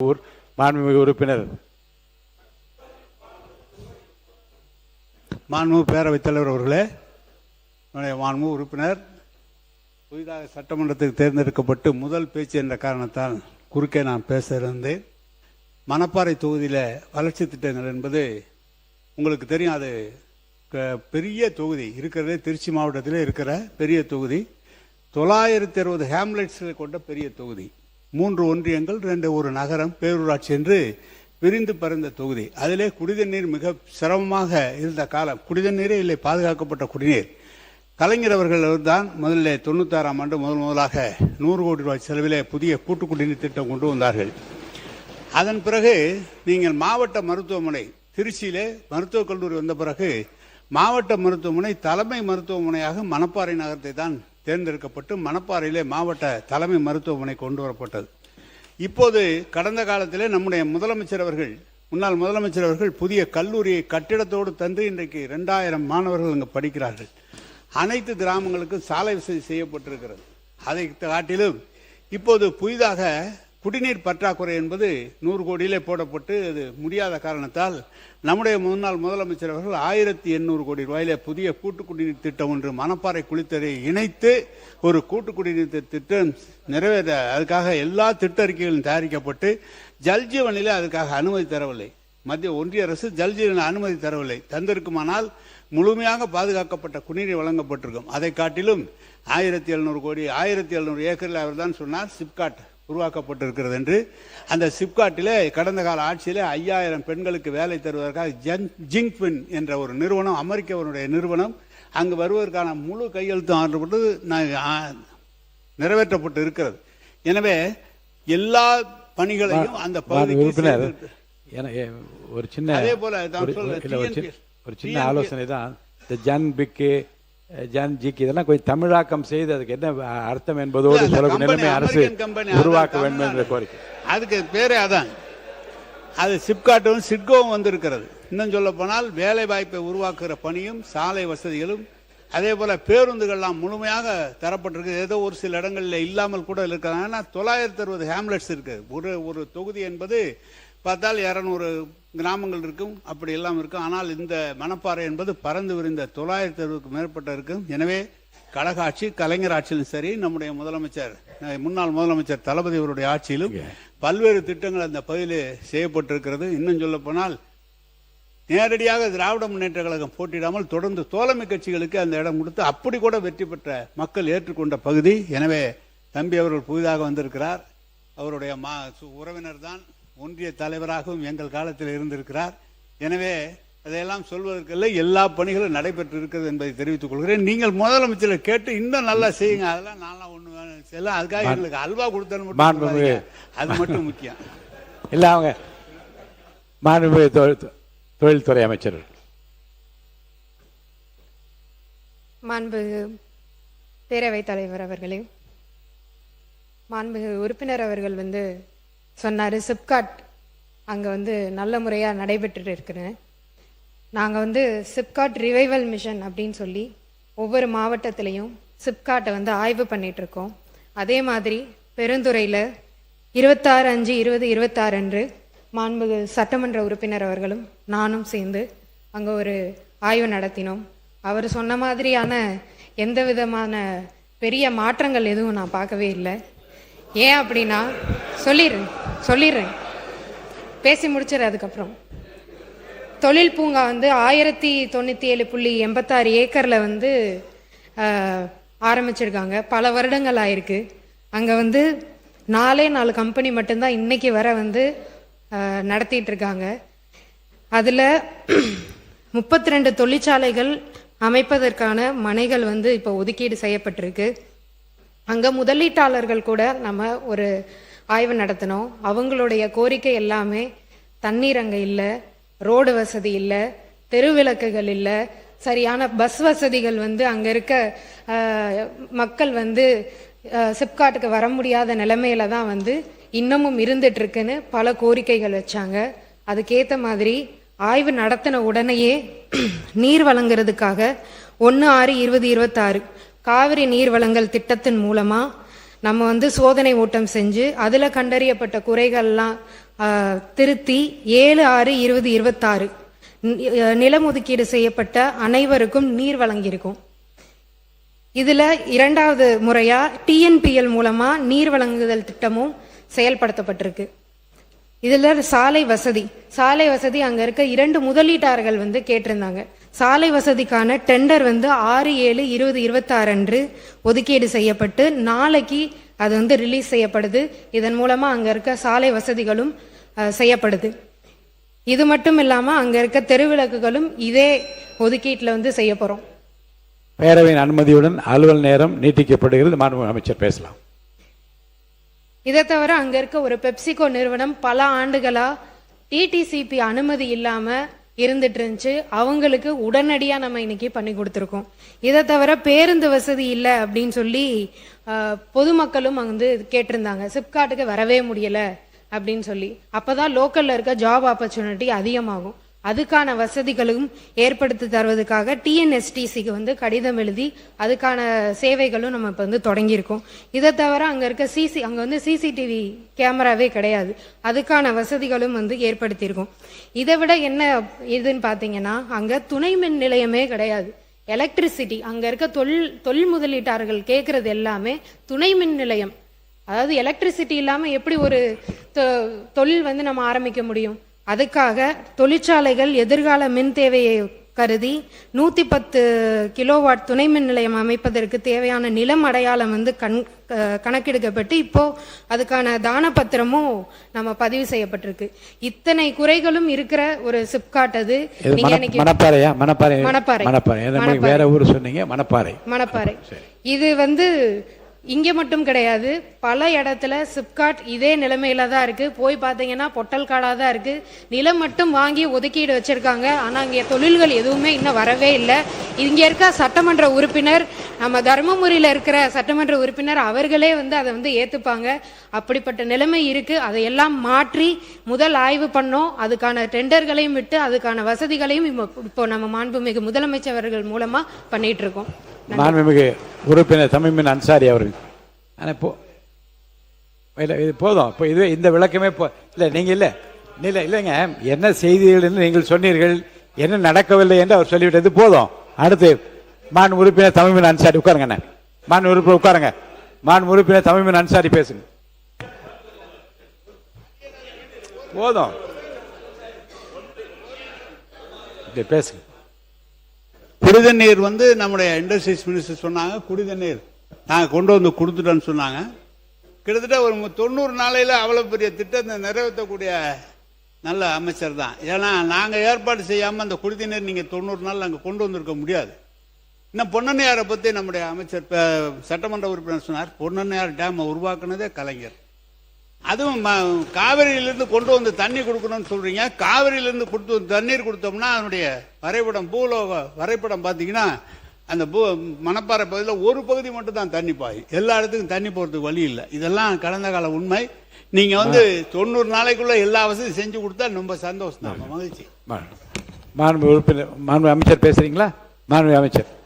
மாண்புமிகு உறுப்பினர் மாண்புமிகு பேரவைத் தலைவர் அவர்களே, மாண்புமிகு உறுப்பினர் புதிதாக சட்டமன்றத்துக்கு தேர்ந்தெடுக்கப்பட்டு முதல் பேச்சு என்ற காரணத்தால் குறுக்கே நான் பேச இருந்தேன். மணப்பாறை தொகுதியில் வளர்ச்சி திட்டங்கள் என்பது உங்களுக்கு தெரியும். அது பெரிய தொகுதி, இருக்கிறதே திருச்சி மாவட்டத்தில் இருக்கிற பெரிய தொகுதி. 960 ஹேம்லெட்ஸ்களை கொண்ட பெரிய தொகுதி. 3 ஒன்றியங்கள், 2 ஒரு நகரம், பேரூராட்சி என்று விரிந்து பறந்த தொகுதி. அதிலே குடிநீர் மிக சிரமமாக இருந்த காலம். குடிநீரே இல்லை, பாதுகாக்கப்பட்ட குடிநீர். கலைஞர் அவர்கள் தான் முதல்ல 96ஆம் ஆண்டு முதலாக 100 கோடி ரூபாய் செலவிலே புதிய கூட்டு குடிநீர் திட்டம் கொண்டு வந்தார்கள். அதன் பிறகு நீங்கள் மாவட்ட மருத்துவமனை திருச்சியிலே மருத்துவக் கல்லூரி வந்த பிறகு மாவட்ட மருத்துவமனை தலைமை மருத்துவமனையாக மணப்பாறை நகரத்தை தான் தேர்ந்தெடுக்கப்பட்டு மணப்பாறையிலே மாவட்ட தலைமை மருத்துவமனை கொண்டு வரப்பட்டது. இப்போது கடந்த காலத்திலே நம்முடைய முதலமைச்சர் அவர்கள், முன்னாள் முதலமைச்சர் அவர்கள் புதிய கல்லூரியை கட்டிடத்தோடு தந்து இன்றைக்கு 2000 மாணவர்கள் அங்கு படிக்கிறார்கள். அனைத்து கிராமங்களுக்கும் சாலை வசதி செய்யப்பட்டிருக்கிறது. அதை காட்டிலும் இப்போது புதிதாக குடிநீர் பற்றாக்குறை என்பது 100 கோடியிலே போடப்பட்டு அது முடியாத காரணத்தால் நம்முடைய முன்னாள் முதலமைச்சர் அவர்கள் 1800 கோடி ரூபாயிலே புதிய கூட்டு குடிநீர் திட்டம் ஒன்று மணப்பாறை குளித்தலை இணைத்து ஒரு கூட்டு குடிநீர் திட்டம் நிறைவேற அதுக்காக எல்லா திட்ட அறிக்கைகளும் தயாரிக்கப்பட்டு ஜல்ஜீவனிலே அதுக்காக அனுமதி தரவில்லை. மத்திய ஒன்றிய அரசு ஜல்ஜீவன அனுமதி தரவில்லை. தந்திருக்குமானால் முழுமையாக பாதுகாக்கப்பட்ட குடிநீர் வழங்கப்பட்டிருக்கும். அதை காட்டிலும் 1700 கோடி 1700 ஏக்கரில் அவர் தான் சொன்னார் சிப்காட் உருவாக்கப்பட்டிருக்கிறது என்று. அந்த சிப்காட்டிலே கடந்த கால ஆட்சியிலே 5000 பெண்களுக்கு வேலை தருவதற்காக ஜிங்க்வின் என்ற ஒரு நிறுவனம், அமெரிக்காவுடைய நிறுவனம், அங்கு வருவதற்கான முழு கையெழுத்தும் ஆற்றப்பட்டு நிறைவேற்றப்பட்டு இருக்கிறது. எனவே எல்லா பணிகளையும் அந்த பகுதிக்கு ஒரு சின்ன அதே போல ஒரு சின்ன ஆலோசனை தான். இந்த ஜன் ஜிக்கு இதெல்லாம் கொஞ்சம் தமிழாக்கம் செய்து அதுக்கு என்ன அர்த்தம் என்பதோடு சொல்ல நிலைமை அரசு உருவாக்க வேண்டும் என்ற கோரிக்கை. அதுக்கு பேரே அதான். அது சிப்காட்டும் சிட்கோவும் வந்திருக்கிறது. இன்னும் சொல்ல போனால் வேலை வாய்ப்பை உருவாக்குகிற பணியும் சாலை வசதிகளும் அதே போல பேருந்துகள்லாம் முழுமையாக தரப்பட்டிருக்கு. ஏதோ ஒரு சில இடங்களில் இல்லாமல் கூட இருக்கிறாங்க. 960 ஹேம்லெட்ஸ் இருக்கு. ஒரு தொகுதி என்பது பார்த்தால் 200 கிராமங்கள் இருக்கும், அப்படி எல்லாம் இருக்கும். ஆனால் இந்த மணப்பாறை என்பது பறந்து விரிந்த 960க்கும் மேற்பட்ட இருக்கும். எனவே கழக ஆட்சி, கலைஞர் ஆட்சியிலும் சரி, நம்முடைய முதலமைச்சர் முன்னாள் முதலமைச்சர் தளபதி அவருடைய ஆட்சியிலும் பல்வேறு திட்டங்கள் அந்த பகுதியிலே செய்யப்பட்டிருக்கிறது. இன்னும் சொல்ல போனால் நேரடியாக திராவிட முன்னேற்ற கழகம் போட்டியிடாமல் தொடர்ந்து தோழமை கட்சிகளுக்கு அந்த இடம் கொடுத்து அப்படி கூட வெற்றி பெற்ற மக்கள் ஏற்றுக்கொண்ட பகுதி. எனவே தம்பி அவர்கள் புதிதாக வந்திருக்கிறார். அவருடைய உறவினர் தான், ஒன்றிய தலைவராகவும் எங்கள் காலத்தில் இருந்திருக்கிறார். எனவே அதையெல்லாம் சொல்வதற்கில்லை, எல்லா பணிகளும் நடைபெற்று இருக்கிறது என்பதை தெரிவித்துக் கொள்கிறேன். நீங்கள் முதலமைச்சரை கேட்டு இன்னும் நல்லா செய்யுங்க. அதெல்லாம் நான்லாம் ஒண்ணு செய்யலாம். அதுக்காக எங்களுக்கு அல்வா கொடுத்தது அது மட்டும் முக்கியம் இல்ல. அவங்க மாண்புமிகு தொழில்துறை அமைச்சர், மாண்புமிகு பேரவைத் தலைவர் அவர்களே, மாண்புமிகு உறுப்பினர் அவர்கள் சொன்னார் சிப்காட் அங்கே நல்ல முறையாக நடைபெற்று இருக்கிறேன். நாங்கள் சிப்காட் ரிவைவல் மிஷன் அப்படின்னு சொல்லி ஒவ்வொரு மாவட்டத்திலையும் சிப்காட்டை ஆய்வு பண்ணிகிட்ருக்கோம். அதே மாதிரி பெருந்துறையில் 26/5/2026 அன்று மாண்புமிகு சட்டமன்ற உறுப்பினர் அவர்களும் நானும் சேர்ந்து அங்கே ஒரு ஆய்வு நடத்தினோம். அவர் சொன்ன மாதிரியான எந்த விதமான பெரிய மாற்றங்கள் எதுவும் நான் பார்க்கவே இல்லை. ஏன் அப்படின்னா சொல்லிடுறேன் பேசி முடிச்சிரு. அதுக்கப்புறம் தொழில் பூங்கா 1097.86 ஏக்கரில் ஆரம்பிச்சிருக்காங்க. பல வருடங்கள் ஆயிருக்கு. அங்கே 4 கம்பெனி மட்டும்தான் இன்னைக்கு வர நடத்திட்டு இருக்காங்க. அதில் 32 தொழிற்சாலைகள் அமைப்பதற்கான மனைகள் இப்போ ஒதுக்கீடு செய்யப்பட்டிருக்கு. அங்கே முதலீட்டாளர்கள் கூட நம்ம ஒரு ஆய்வு நடத்தினோம். அவங்களுடைய கோரிக்கை எல்லாமே தண்ணீர் அங்கே இல்லை, ரோடு வசதி இல்லை, தெருவிளக்குகள் இல்லை, சரியான பஸ் வசதிகள் அங்கே இருக்க மக்கள் சிப்காட்டுக்கு வர முடியாத நிலைமையில தான் இன்னமும் இருந்துட்டு இருக்குன்னு பல கோரிக்கைகள் வச்சாங்க. அதுக்கேற்ற மாதிரி ஆய்வு நடத்தின உடனேயே நீர் வழங்குறதுக்காக 1/6/2026 காவிரி நீர் வழங்கல் திட்டத்தின் மூலமாக நம்ம சோதனை ஓட்டம் செஞ்சு அதில் கண்டறியப்பட்ட குறைகள்லாம் திருத்தி 7/6/2026 நிலம் ஒதுக்கீடு செய்யப்பட்ட அனைவருக்கும் நீர் வழங்கியிருக்கும். இதுல 2வது முறையா டிஎன்பிஎல் மூலமா நீர் வழங்குதல் திட்டமும் செயல்படுத்தப்பட்டிருக்கு. இதுல சாலை வசதி அங்க இருக்க 2 முதலீட்டாளர்கள் கேட்டிருந்தாங்க. சாலை வசதிக்கான டெண்டர் 6/7/2026 அன்று ஒதுக்கீடு செய்யப்பட்டு நாளைக்கு அது ரிலீஸ் செய்யப்படுது. இதன் மூலமா அங்க இருக்க சாலை வசதிகளும் செய்யப்படுது. இது மட்டும் இல்லாம அங்க இருக்க தெருவிளக்குகளும் இதே ஒதுக்கீட்டுல செய்ய போறோம். பேரவையின் அனுமதியுடன் அலுவல் நேரம் நீட்டிக்கப்படுகிறது. மாண்புமிகு அமைச்சர் பேசலாம். இதை தவிர அங்க இருக்க ஒரு பெப்சிகோ நிறுவனம் பல ஆண்டுகளா டிடிசிபி அனுமதி இல்லாம இருந்துட்டு இருந்துச்சு. அவங்களுக்கு உடனடியா நம்ம இன்னைக்கு பண்ணி கொடுத்துருக்கோம். இதை தவிர பேருந்து வசதி இல்லை அப்படின்னு சொல்லி பொதுமக்களும் கேட்டிருந்தாங்க. சிப்காட்டுக்கு வரவே முடியல அப்படின்னு சொல்லி. அப்பதான் லோக்கல்ல இருக்க ஜாப் ஆப்பர்ச்சுனிட்டி அதிகமாகும். அதுக்கான வசதிகளும் ஏற்படுத்தி தருவதற்காக டிஎன்எஸ்டிசிக்கு கடிதம் எழுதி அதுக்கான சேவைகளும் நம்ம இப்ப தொடங்கியிருக்கோம். இதை தவிர அங்க இருக்க சிசிடிவி கேமராவே கிடையாது. அதுக்கான வசதிகளும் ஏற்படுத்தியிருக்கோம். இதை விட என்ன இதுன்னு பாத்தீங்கன்னா அங்க துணை மின் நிலையமே கிடையாது. எலக்ட்ரிசிட்டி அங்க இருக்க தொழில் முதலீட்டாளர்கள் கேட்கறது எல்லாமே துணை மின் நிலையம். அதாவது எலக்ட்ரிசிட்டி இல்லாம எப்படி ஒரு தொழில் நம்ம ஆரம்பிக்க முடியும்? அதுக்காக தொழிற்சாலைகள் எதிர்கால மின் தேவையை கருதி 110 கிலோவாட் துணை மின் நிலையம் அமைப்பதற்கு தேவையான நிலம் அடையாளம் கணக்கெடுக்கப்பட்டு இப்போ அதுக்கான தான பத்திரமும் நம்ம பதிவு செய்யப்பட்டிருக்கு. இத்தனை குறைகளும் இருக்கிற ஒரு சிப்காட் அது. வேற ஊர் சொன்னீங்க. மணப்பாறை. இது இங்க மட்டும் கிடையாது, பல இடத்துல சிப்காட் இதே நிலைமையில தான் இருக்கு. போய் பாத்தீங்கன்னா பொட்டல் காடா தான் இருக்கு. நிலம் மட்டும் வாங்கி ஒதுக்கீடு வச்சிருக்காங்க. ஆனா இங்க தொழில்கள் எதுவுமே இன்னும் வரவே இல்லை. இங்க இருக்க சட்டமன்ற உறுப்பினர், நம்ம தர்மபுரியில இருக்கிற சட்டமன்ற உறுப்பினர் அவர்களே அதை ஏத்துப்பாங்க. அப்படிப்பட்ட நிலைமை இருக்கு. அதையெல்லாம் மாற்றி முதல் ஆய்வு பண்ணோம். அதுக்கான டெண்டர்களையும் விட்டு அதுக்கான வசதிகளையும் இப்போ நம்ம மாண்புமிகு முதலமைச்சர் அவர்கள் மூலமா பண்ணிட்டு இருக்கோம். மாண்புமிகு உறுப்பினர் தமீமின் அன்சாரி அவர்கள். இது போதும். இப்போ இது இந்த விளக்கமே இல்லை. நீங்கள் இல்லைங்க, என்ன செய்திகள் என்று நீங்கள் சொன்னீர்கள், என்ன நடக்கவில்லை என்று அவர் சொல்லிவிட்டது போதும். அடுத்து மாண்பு உறுப்பினர் தமீமின் அன்சாரி உட்காருங்க. மாண்பு உறுப்பினர் உட்காருங்க. மாண்பு உறுப்பினர் தமீமின் அன்சாரி பேசுங்க. போதும், பேசுங்க. குடிதண்ணீர் நம்முடைய இண்டஸ்ட்ரீஸ் மினிஸ்டர் சொன்னாங்க, குடிதண்ணீர் நாங்கள் கொண்டு கொடுத்துட்டோன்னு சொன்னாங்க. கிட்டத்தட்ட ஒரு 90 நாளையில் அவ்வளோ பெரிய திட்டத்தை நிறைவேற்றக்கூடிய நல்ல அமைச்சர் தான். ஏன்னா நாங்கள் ஏற்பாடு செய்யாமல் அந்த குடிதண்ணீர் நீங்கள் 90 நாள் நாங்கள் கொண்டு வந்திருக்க முடியாது. இன்னும் பொன்னண்ணையாரை பற்றி நம்முடைய அமைச்சர் சட்டமன்ற உறுப்பினர் சொன்னார். பொன்னண்ணையார் டேமை உருவாக்குனதே கலைஞர். அதுவும் காவிரியிலிருந்து கொண்டு வந்து தண்ணி கொடுக்கணும்னு சொல்றீங்க. காவிரியிலிருந்து தண்ணீர் கொடுத்தோம்னா அதனுடைய வரைபடம், பூலோக வரைபடம் பார்த்தீங்கன்னா அந்த மணப்பாறை பகுதியில் ஒரு பகுதி மட்டும் தான் தண்ணி பாய். எல்லா இடத்துக்கும் தண்ணி போகிறதுக்கு வழி இல்லை. இதெல்லாம் கடந்த கால உண்மை. நீங்க 90 நாளைக்குள்ள எல்லா வசதியும் செஞ்சு கொடுத்தா ரொம்ப சந்தோஷம் தான், மகிழ்ச்சி. மாண்பு உறுப்பினர், மாண்பு அமைச்சர் பேசுறீங்களா?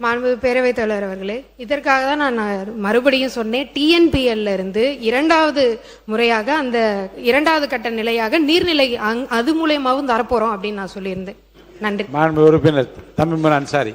மாண்பு பேரவைத் தலைவர் அவர்களே, இதற்காக தான் நான் மறுபடியும் சொன்னேன். டிஎன்பிஎல்ல இருந்து 2வது முறையாக அந்த 2வது கட்ட நிலையாக நீர்நிலை அது மூலமாவும் தரப்போறோம் அப்படின்னு நான் சொல்லியிருந்தேன். நன்றி. மாண்பு உறுப்பினர் தமீமுன் அன்சாரி.